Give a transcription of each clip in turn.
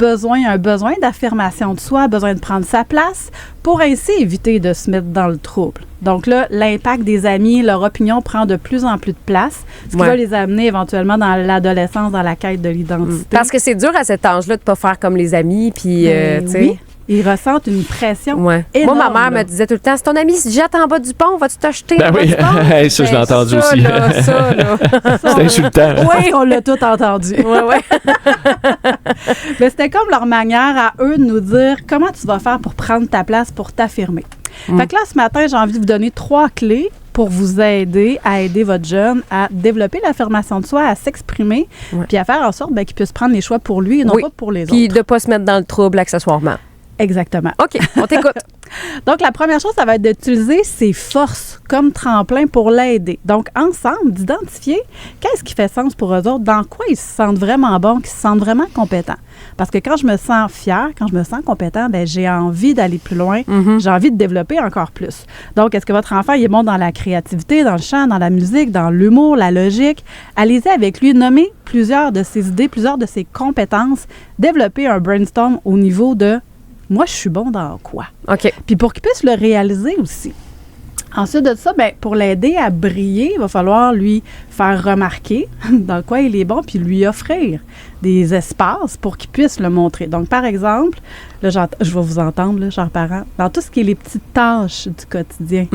un besoin d'affirmation de soi, besoin de prendre sa place pour ainsi éviter de se mettre dans le trouble. Donc là, l'impact des amis, leur opinion prend de plus en plus de place, ce qui va les amener éventuellement dans l'adolescence, dans la quête de l'identité. Parce que c'est dur à cet âge-là de ne pas faire comme les amis, puis, tu sais... Oui. Ils ressentent une pression énorme. Moi, ma mère me disait tout le temps, si ton ami se jette en bas du pont, vas-tu t'acheter Ben oui, ça, je l'ai entendu aussi. C'est insultant. Oui, on l'a tout entendu. Mais c'était comme leur manière à eux de nous dire comment tu vas faire pour prendre ta place, pour t'affirmer. Fait que là, ce matin, j'ai envie de vous donner 3 clés pour vous aider à aider votre jeune à développer l'affirmation de soi, à s'exprimer, puis à faire en sorte qu'il puisse prendre les choix pour lui et non pas pour les autres. Puis de ne pas se mettre dans le trouble accessoirement. Exactement. OK, on t'écoute. Donc, la première chose, ça va être d'utiliser ses forces comme tremplin pour l'aider. Donc, ensemble, d'identifier qu'est-ce qui fait sens pour eux autres, dans quoi ils se sentent vraiment bons, qu'ils se sentent vraiment compétents. Parce que quand je me sens fière, quand je me sens compétent, j'ai envie d'aller plus loin, j'ai envie de développer encore plus. Donc, est-ce que votre enfant il est bon dans la créativité, dans le chant, dans la musique, dans l'humour, la logique? Allez-y avec lui, nommez plusieurs de ses idées, plusieurs de ses compétences, développer un brainstorm au niveau de moi, je suis bon dans quoi? OK. Puis pour qu'il puisse le réaliser aussi. Ensuite de ça, pour l'aider à briller, il va falloir lui faire remarquer dans quoi il est bon, puis lui offrir des espaces pour qu'il puisse le montrer. Donc, par exemple, là, je vais vous entendre, là, chers parents, dans tout ce qui est les petites tâches du quotidien.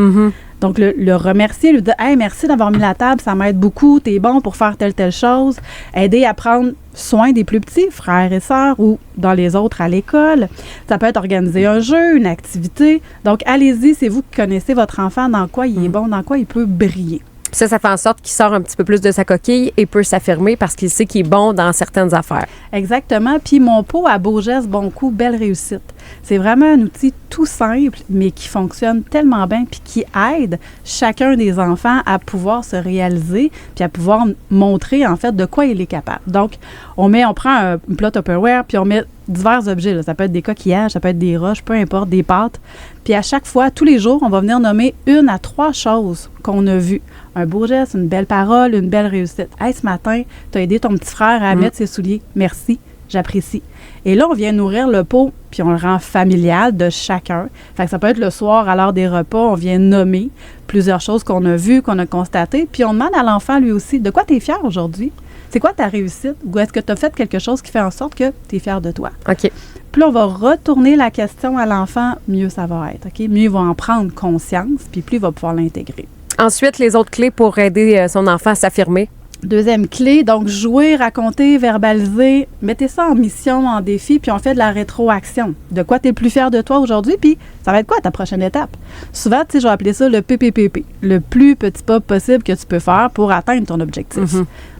Donc, le remercier, lui dire « Hey, merci d'avoir mis la table, ça m'aide beaucoup, t'es bon pour faire telle chose. » Aider à prendre soin des plus petits, frères et sœurs, ou dans les autres à l'école. Ça peut être organiser un jeu, une activité. Donc, allez-y, c'est vous qui connaissez votre enfant, dans quoi il est bon, dans quoi il peut briller. Ça fait en sorte qu'il sort un petit peu plus de sa coquille et peut s'affirmer parce qu'il sait qu'il est bon dans certaines affaires. Exactement. Puis mon pot à beau geste, bon coup, belle réussite. C'est vraiment un outil tout simple, mais qui fonctionne tellement bien puis qui aide chacun des enfants à pouvoir se réaliser puis à pouvoir montrer, en fait, de quoi il est capable. Donc, on prend un plat Tupperware puis on met divers objets. Là. Ça peut être des coquillages, ça peut être des roches, peu importe, des pâtes. Puis à chaque fois, tous les jours, on va venir nommer 1 à 3 choses qu'on a vues. Un beau geste, une belle parole, une belle réussite. « Hey, ce matin, tu as aidé ton petit frère à mettre ses souliers. Merci, j'apprécie. » Et là, on vient nourrir le pot, puis on le rend familial de chacun. Fait que ça peut être le soir, à l'heure des repas, on vient nommer plusieurs choses qu'on a vues, qu'on a constatées, puis on demande à l'enfant, lui aussi, de quoi tu es fier aujourd'hui? C'est quoi ta réussite? Ou est-ce que tu as fait quelque chose qui fait en sorte que tu es fier de toi? OK. Plus on va retourner la question à l'enfant, mieux ça va être. OK? Mieux il va en prendre conscience, puis plus il va pouvoir l'intégrer. Ensuite, les autres clés pour aider son enfant à s'affirmer. Deuxième clé, donc jouer, raconter, verbaliser, mettez ça en mission, en défi, puis on fait de la rétroaction. De quoi tu es le plus fier de toi aujourd'hui, puis ça va être quoi ta prochaine étape? Souvent, tu sais, je vais appeler ça le PPPP, le plus petit pas possible que tu peux faire pour atteindre ton objectif.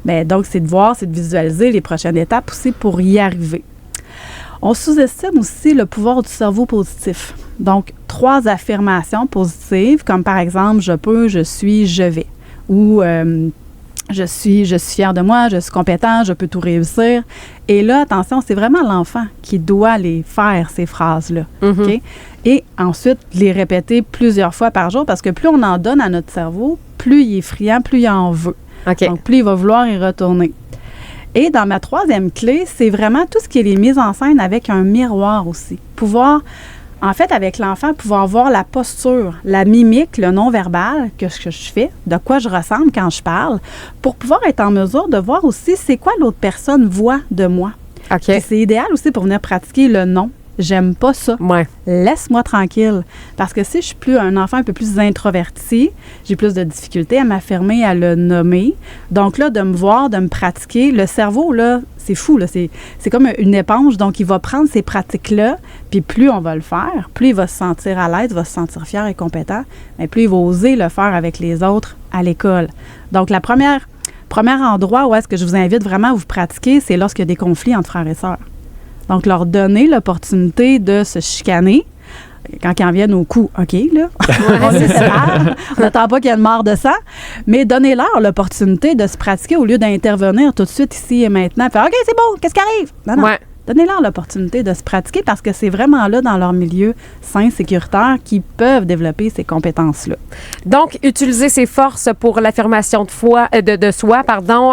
Donc, c'est de voir, c'est de visualiser les prochaines étapes aussi pour y arriver. On sous-estime aussi le pouvoir du cerveau positif. Donc, 3 affirmations positives, comme par exemple, je peux, je suis, je vais. Ou je suis fière de moi, je suis compétent, je peux tout réussir. Et là, attention, c'est vraiment l'enfant qui doit les faire, ces phrases-là. OK? Et ensuite, les répéter plusieurs fois par jour, parce que plus on en donne à notre cerveau, plus il est friand, plus il en veut. Okay. Donc, plus il va vouloir y retourner. Et dans ma 3e clé, c'est vraiment tout ce qui est les mises en scène avec un miroir aussi. Pouvoir, en fait, avec l'enfant, pouvoir voir la posture, la mimique, le non-verbal que je fais, de quoi je ressemble quand je parle, pour pouvoir être en mesure de voir aussi c'est quoi l'autre personne voit de moi. Okay. Et c'est idéal aussi pour venir pratiquer le non. J'aime pas ça. Ouais. Laisse-moi tranquille. Parce que si je suis plus un enfant un peu plus introverti, j'ai plus de difficultés à m'affirmer, à le nommer. Donc là, de me voir, de me pratiquer, le cerveau, là, c'est fou, là. C'est comme une éponge. Donc, il va prendre ces pratiques-là, puis plus on va le faire, plus il va se sentir à l'aise, va se sentir fier et compétent, mais plus il va oser le faire avec les autres à l'école. Donc, le premier endroit où est-ce que je vous invite vraiment à vous pratiquer, c'est lorsqu'il y a des conflits entre frères et sœurs. Donc, leur donner l'opportunité de se chicaner quand ils en viennent au coup. OK, là, on se sépare, on n'attend pas qu'il y ait une mort de sang, mais donnez-leur l'opportunité de se pratiquer au lieu d'intervenir tout de suite ici et maintenant. Faire OK, c'est bon, qu'est-ce qui arrive? Non. Ouais. donnez-leur l'opportunité de se pratiquer parce que c'est vraiment là, dans leur milieu sain, sécuritaire, qu'ils peuvent développer ces compétences-là. Donc, utiliser ses forces pour l'affirmation de soi,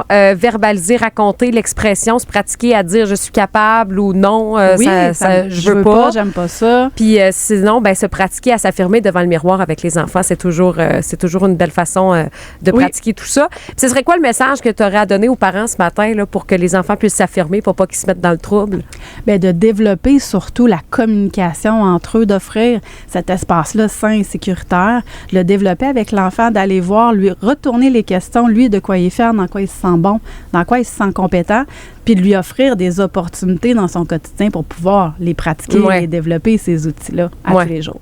verbaliser, raconter l'expression, se pratiquer à dire « je suis capable » ou « non, je veux pas, j'aime pas ça ». Puis sinon, se pratiquer à s'affirmer devant le miroir avec les enfants, c'est toujours une belle façon de pratiquer tout ça. Puis ce serait quoi le message que tu aurais à donner aux parents ce matin là, pour que les enfants puissent s'affirmer, pour pas qu'ils se mettent dans le trouble? Bien, de développer surtout la communication entre eux, d'offrir cet espace-là sain et sécuritaire, le développer avec l'enfant, d'aller voir, lui retourner les questions, lui, de quoi il est fier, dans quoi il se sent bon, dans quoi il se sent compétent, puis de lui offrir des opportunités dans son quotidien pour pouvoir les pratiquer et développer ces outils-là tous les jours.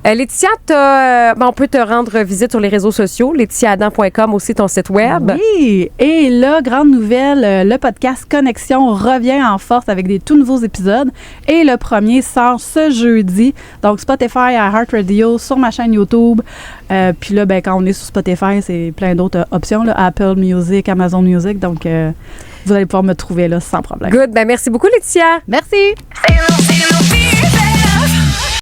Laetitia, on peut te rendre visite sur les réseaux sociaux, laetitiaadam.com, aussi ton site web. Oui, et là, grande nouvelle, le podcast Connexion revient en force avec des tout nouveaux épisodes et le premier sort ce jeudi. Donc, Spotify, iHeartRadio, sur ma chaîne YouTube. Puis là, quand on est sur Spotify, c'est plein d'autres options, là, Apple Music, Amazon Music. Donc, vous allez pouvoir me trouver là sans problème. Good. Merci beaucoup, Laetitia. Merci.